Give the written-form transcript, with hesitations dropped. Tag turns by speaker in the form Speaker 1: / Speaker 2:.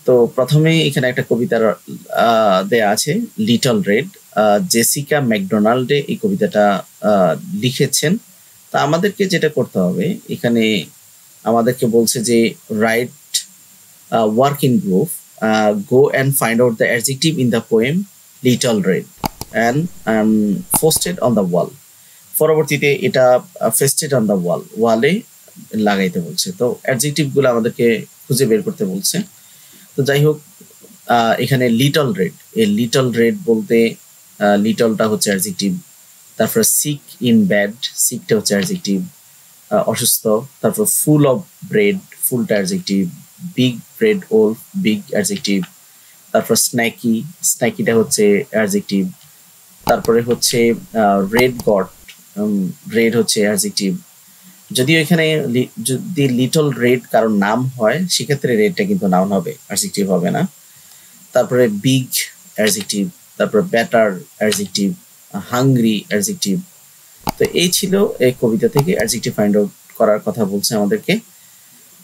Speaker 1: তো প্রথমে এখানে একটা কবিতার দেয়া আছে লিটল রেড। জেসিকা ম্যাকডোনাল্ডে এই কবিতাটা লিখেছেন। তা আমাদেরকে যেটা করতে হবে এখানে আমাদেরকে বলছে যে right work in group, go and find out the adjective in the poem little red and posted on the wall. পরবর্তীতে এটা ফেস্টেড অন দ্য ওয়ালে লাগাইতে বলছে। তো অ্যাডজেক্টিভ গুলো আমাদেরকে খুঁজে বের করতে বলছে। তো যাই হোক, এখানে লিটল রেড, এই লিটল রেড বলতে লিটলটা হচ্ছে অ্যাডজেক্টিভ, তারপর সিক ইন ব্যাড, সিকটা হচ্ছে অ্যাডজেক্টিভ, অসুস্থ। তারপর ফুল অফ ব্রেড, ফুলটা অ্যাডজেক্টিভ, বিগ ব্রেড ওল, বিগ অ্যাডজেক্টিভ। তারপর স্ন্যাকি, স্ন্যাকিটা হচ্ছে অ্যাডজেক্টিভ। তারপরে হচ্ছে রেড গট, রেড হচ্ছে অ্যাডজেক্টিভ। যদিও এখানে যদি লিটল রেড কারোর নাম হয় সেক্ষেত্রে রেডটা কিন্তু নাউন হবে, অ্যাডজেক্টিভ হবে না। তারপরে বিগ অ্যাডজেক্টিভ, তারপরে বেটার অ্যাডজেক্টিভ, হাংরি অ্যাডজেক্টিভ। তো এই ছিল এই কবিতা থেকে অ্যাডজেক্টিভ ফাইন্ড আউট করার কথা বলছে আমাদেরকে।